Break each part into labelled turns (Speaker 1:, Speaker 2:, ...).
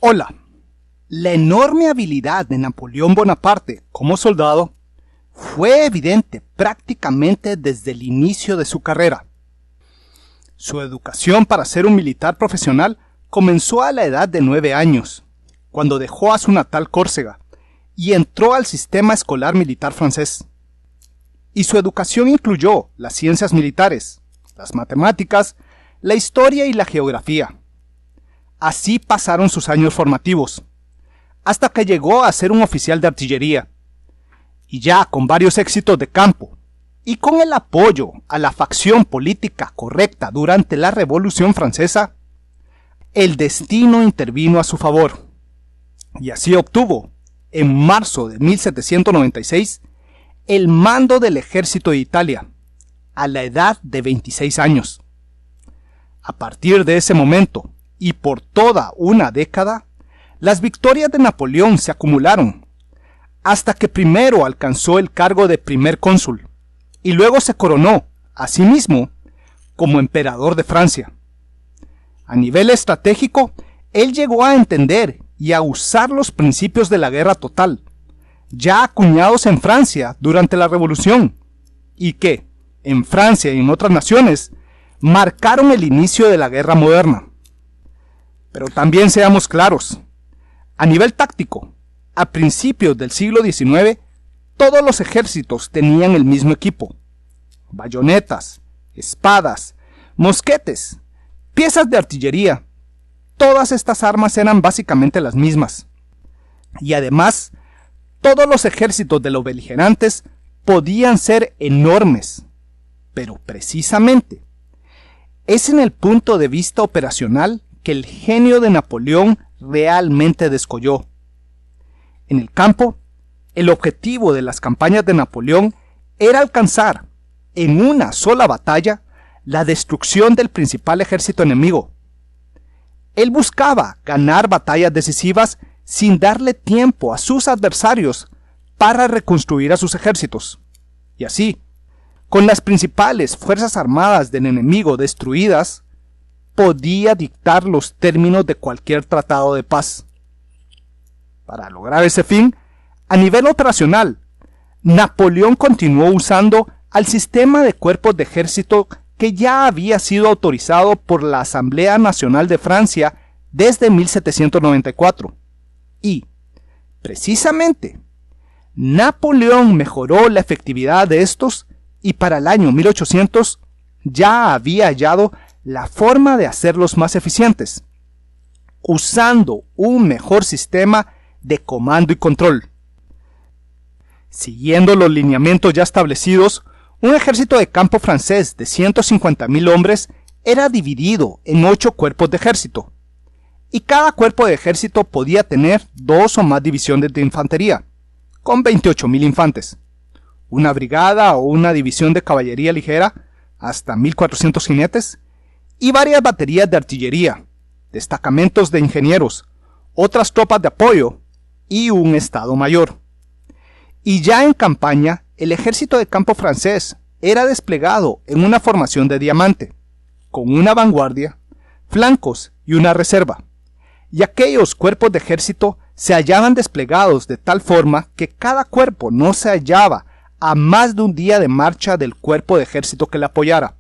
Speaker 1: Hola. La enorme habilidad de Napoleón Bonaparte como soldado fue evidente prácticamente desde el inicio de su carrera. Su educación para ser un militar profesional comenzó a la edad de 9 años, cuando dejó a su natal Córcega y entró al sistema escolar militar francés. Y su educación incluyó las ciencias militares, las matemáticas, la historia y la geografía. Así pasaron sus años formativos, hasta que llegó a ser un oficial de artillería. Y ya con varios éxitos de campo, y con el apoyo a la facción política correcta durante la Revolución Francesa, el destino intervino a su favor, y así obtuvo, en marzo de 1796, el mando del ejército de Italia, a la edad de 26 años. A partir de ese momento, y por toda una década, las victorias de Napoleón se acumularon, hasta que primero alcanzó el cargo de primer cónsul, y luego se coronó, a sí mismo, como emperador de Francia. A nivel estratégico, él llegó a entender y a usar los principios de la guerra total, ya acuñados en Francia durante la Revolución, y que, en Francia y en otras naciones, marcaron el inicio de la guerra moderna. Pero también seamos claros, a nivel táctico, a principios del siglo XIX, todos los ejércitos tenían el mismo equipo: bayonetas, espadas, mosquetes, piezas de artillería. Todas estas armas eran básicamente las mismas. Y además, todos los ejércitos de los beligerantes podían ser enormes. Pero precisamente, es en el punto de vista operacional que el genio de Napoleón realmente descolló. En el campo, el objetivo de las campañas de Napoleón era alcanzar, en una sola batalla, la destrucción del principal ejército enemigo. Él buscaba ganar batallas decisivas sin darle tiempo a sus adversarios para reconstruir a sus ejércitos. Y así, con las principales fuerzas armadas del enemigo destruidas, podía dictar los términos de cualquier tratado de paz. Para lograr ese fin, a nivel operacional, Napoleón continuó usando al sistema de cuerpos de ejército que ya había sido autorizado por la Asamblea Nacional de Francia desde 1794. Y, precisamente, Napoleón mejoró la efectividad de estos y para el año 1800 ya había hallado la forma de hacerlos más eficientes, usando un mejor sistema de comando y control. Siguiendo los lineamientos ya establecidos, un ejército de campo francés de 150.000 hombres era dividido en 8 cuerpos de ejército, y cada cuerpo de ejército podía tener 2 o más divisiones de infantería, con 28.000 infantes, una brigada o una división de caballería ligera, hasta 1.400 jinetes, y varias baterías de artillería, destacamentos de ingenieros, otras tropas de apoyo y un estado mayor. Y ya en campaña, el ejército de campo francés era desplegado en una formación de diamante, con una vanguardia, flancos y una reserva. Y aquellos cuerpos de ejército se hallaban desplegados de tal forma que cada cuerpo no se hallaba a más de un día de marcha del cuerpo de ejército que le apoyara.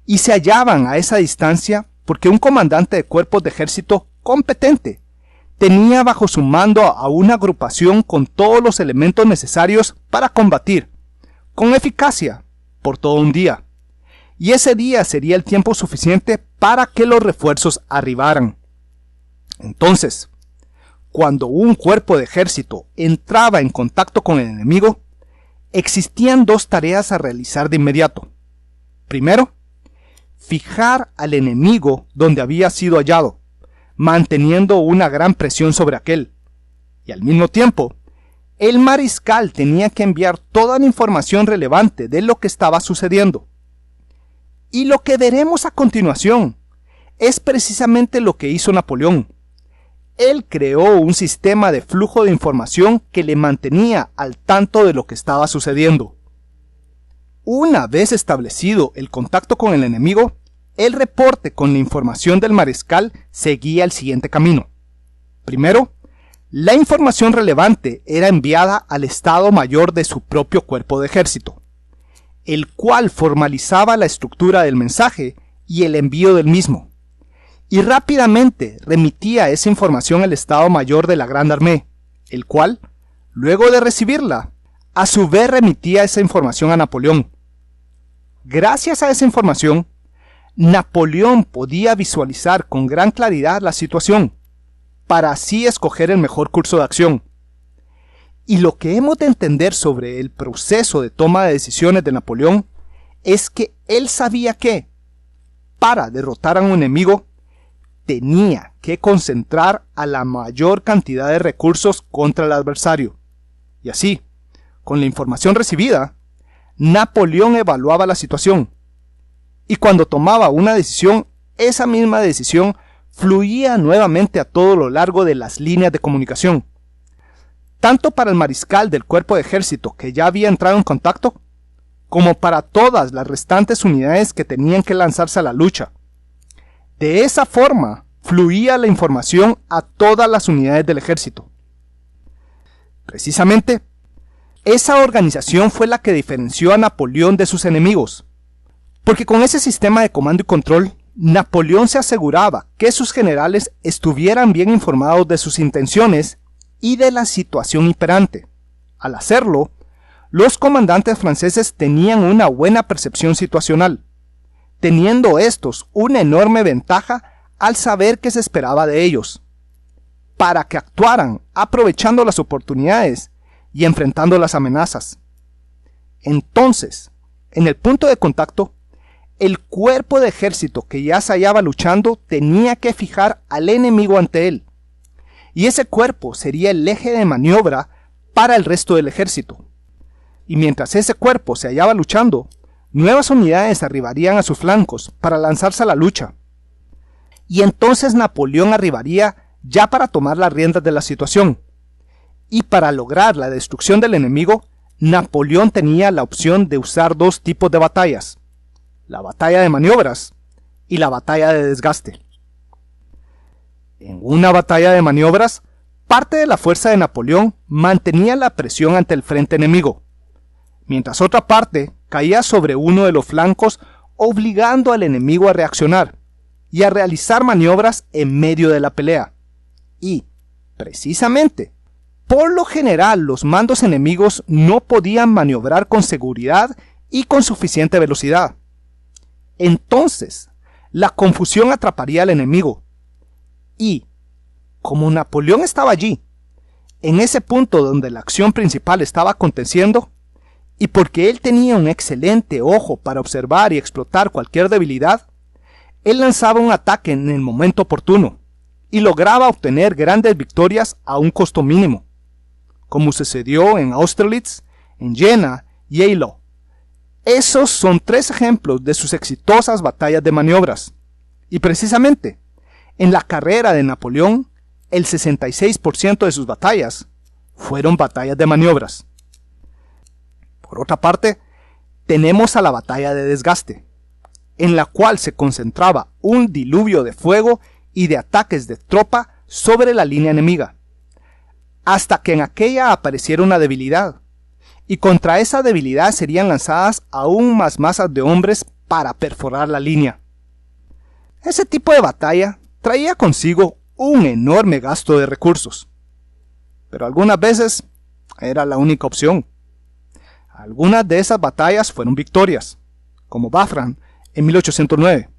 Speaker 1: Y se hallaban a esa distancia porque un comandante de cuerpos de ejército competente tenía bajo su mando a una agrupación con todos los elementos necesarios para combatir, con eficacia, por todo un día. Y ese día sería el tiempo suficiente para que los refuerzos arribaran. Entonces, cuando un cuerpo de ejército entraba en contacto con el enemigo, existían 2 tareas a realizar de inmediato. Primero, fijar al enemigo donde había sido hallado, manteniendo una gran presión sobre aquel. Y al mismo tiempo, el mariscal tenía que enviar toda la información relevante de lo que estaba sucediendo. Y lo que veremos a continuación es precisamente lo que hizo Napoleón. Él creó un sistema de flujo de información que le mantenía al tanto de lo que estaba sucediendo. Una vez establecido el contacto con el enemigo, el reporte con la información del mariscal seguía el siguiente camino. Primero, la información relevante era enviada al Estado Mayor de su propio cuerpo de ejército, el cual formalizaba la estructura del mensaje y el envío del mismo, y rápidamente remitía esa información al Estado Mayor de la Grande Armée, el cual, luego de recibirla, a su vez remitía esa información a Napoleón. Gracias a esa información, Napoleón podía visualizar con gran claridad la situación, para así escoger el mejor curso de acción. Y lo que hemos de entender sobre el proceso de toma de decisiones de Napoleón es que él sabía que, para derrotar a un enemigo, tenía que concentrar a la mayor cantidad de recursos contra el adversario. Y así, con la información recibida, Napoleón evaluaba la situación. Y cuando tomaba una decisión, esa misma decisión fluía nuevamente a todo lo largo de las líneas de comunicación, tanto para el mariscal del cuerpo de ejército que ya había entrado en contacto, como para todas las restantes unidades que tenían que lanzarse a la lucha. De esa forma, fluía la información a todas las unidades del ejército. Precisamente, esa organización fue la que diferenció a Napoleón de sus enemigos, porque con ese sistema de comando y control, Napoleón se aseguraba que sus generales estuvieran bien informados de sus intenciones y de la situación imperante. Al hacerlo, los comandantes franceses tenían una buena percepción situacional, teniendo estos una enorme ventaja al saber qué se esperaba de ellos, para que actuaran aprovechando las oportunidades y enfrentando las amenazas. Entonces, en el punto de contacto, el cuerpo de ejército que ya se hallaba luchando tenía que fijar al enemigo ante él, y ese cuerpo sería el eje de maniobra para el resto del ejército. Y mientras ese cuerpo se hallaba luchando, nuevas unidades arribarían a sus flancos para lanzarse a la lucha. Y entonces Napoleón arribaría ya para tomar las riendas de la situación. Y para lograr la destrucción del enemigo, Napoleón tenía la opción de usar dos tipos de batallas: la batalla de maniobras y la batalla de desgaste. En una batalla de maniobras, parte de la fuerza de Napoleón mantenía la presión ante el frente enemigo, mientras otra parte caía sobre uno de los flancos, obligando al enemigo a reaccionar y a realizar maniobras en medio de la pelea. Y, precisamente, por lo general los mandos enemigos no podían maniobrar con seguridad y con suficiente velocidad. Entonces, la confusión atraparía al enemigo. Y, como Napoleón estaba allí, en ese punto donde la acción principal estaba aconteciendo, y porque él tenía un excelente ojo para observar y explotar cualquier debilidad, él lanzaba un ataque en el momento oportuno y lograba obtener grandes victorias a un costo mínimo, como sucedió en Austerlitz, en Jena y Eylau. Esos son 3 ejemplos de sus exitosas batallas de maniobras. Y precisamente, en la carrera de Napoleón, el 66% de sus batallas fueron batallas de maniobras. Por otra parte, tenemos a la batalla de desgaste, en la cual se concentraba un diluvio de fuego y de ataques de tropa sobre la línea enemiga, hasta que en aquella apareciera una debilidad, y contra esa debilidad serían lanzadas aún más masas de hombres para perforar la línea. Ese tipo de batalla traía consigo un enorme gasto de recursos, pero algunas veces era la única opción. Algunas de esas batallas fueron victorias, como Wagram en 1809.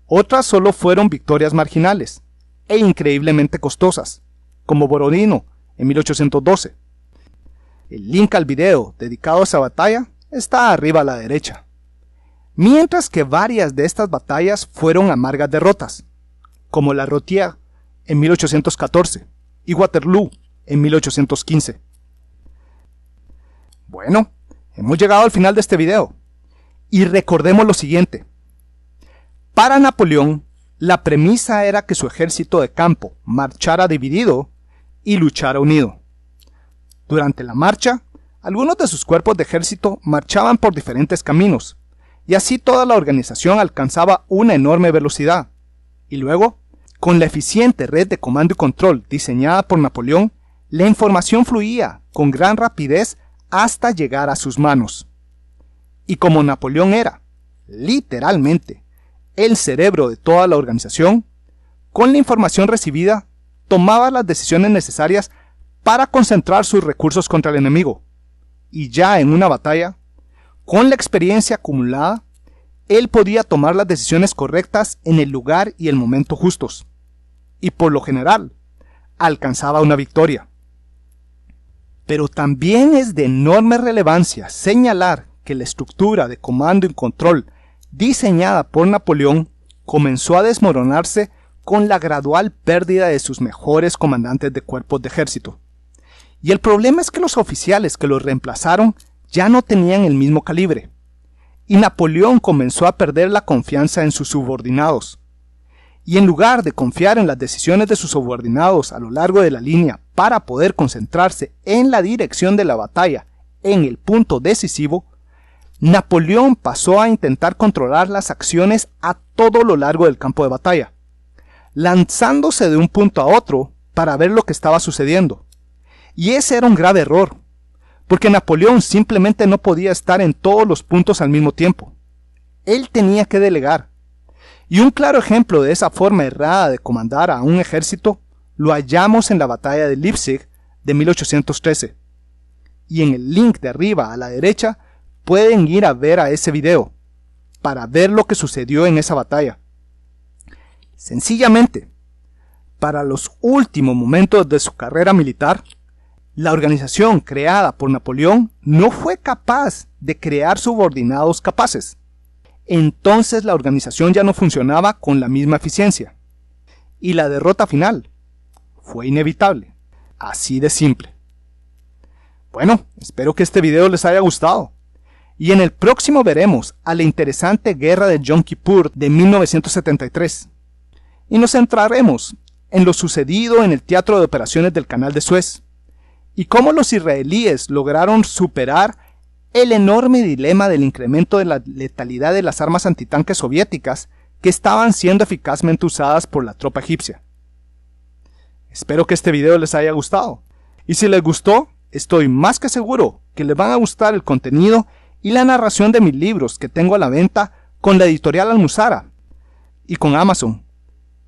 Speaker 1: Otras solo fueron victorias marginales e increíblemente costosas, como Borodino en 1812. El link al video dedicado a esa batalla está arriba a la derecha. Mientras que varias de estas batallas fueron amargas derrotas, como la Rothier en 1814 y Waterloo en 1815. Bueno, hemos llegado al final de este video, y recordemos lo siguiente. Para Napoleón, la premisa era que su ejército de campo marchara dividido y luchara unido. Durante la marcha, algunos de sus cuerpos de ejército marchaban por diferentes caminos, y así toda la organización alcanzaba una enorme velocidad, y luego, Con la eficiente red de comando y control diseñada por Napoleón, la información fluía con gran rapidez hasta llegar a sus manos. Y como Napoleón era, literalmente, el cerebro de toda la organización, con la información recibida, tomaba las decisiones necesarias para concentrar sus recursos contra el enemigo. Y ya en una batalla, con la experiencia acumulada, él podía tomar las decisiones correctas en el lugar y el momento justos. Y por lo general, alcanzaba una victoria. Pero también es de enorme relevancia señalar que la estructura de comando y control diseñada por Napoleón comenzó a desmoronarse con la gradual pérdida de sus mejores comandantes de cuerpos de ejército. Y el problema es que los oficiales que los reemplazaron ya no tenían el mismo calibre. Y Napoleón comenzó a perder la confianza en sus subordinados. Y en lugar de confiar en las decisiones de sus subordinados a lo largo de la línea para poder concentrarse en la dirección de la batalla en el punto decisivo, Napoleón pasó a intentar controlar las acciones a todo lo largo del campo de batalla, lanzándose de un punto a otro para ver lo que estaba sucediendo. Y ese era un grave error, porque Napoleón simplemente no podía estar en todos los puntos al mismo tiempo. Él tenía que delegar. Y un claro ejemplo de esa forma errada de comandar a un ejército lo hallamos en la batalla de Leipzig de 1813. Y en el link de arriba a la derecha pueden ir a ver a ese video para ver lo que sucedió en esa batalla. Sencillamente, para los últimos momentos de su carrera militar, la organización creada por Napoleón no fue capaz de crear subordinados capaces. Entonces la organización ya no funcionaba con la misma eficiencia. Y la derrota final fue inevitable. Así de simple. Bueno, espero que este video les haya gustado. Y en el próximo veremos a la interesante guerra de Yom Kippur de 1973. Y nos centraremos en lo sucedido en el teatro de operaciones del Canal de Suez. Y cómo los israelíes lograron superar el enorme dilema del incremento de la letalidad de las armas antitanques soviéticas que estaban siendo eficazmente usadas por la tropa egipcia. Espero que este video les haya gustado. Y si les gustó, estoy más que seguro que les van a gustar el contenido y la narración de mis libros que tengo a la venta con la editorial Almuzara y con Amazon.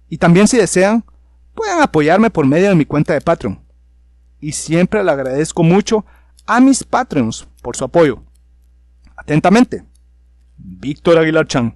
Speaker 1: Y también, si desean, pueden apoyarme por medio de mi cuenta de Patreon. Y siempre le agradezco mucho a mis Patreons por su apoyo. Atentamente, Víctor Aguilar Chan.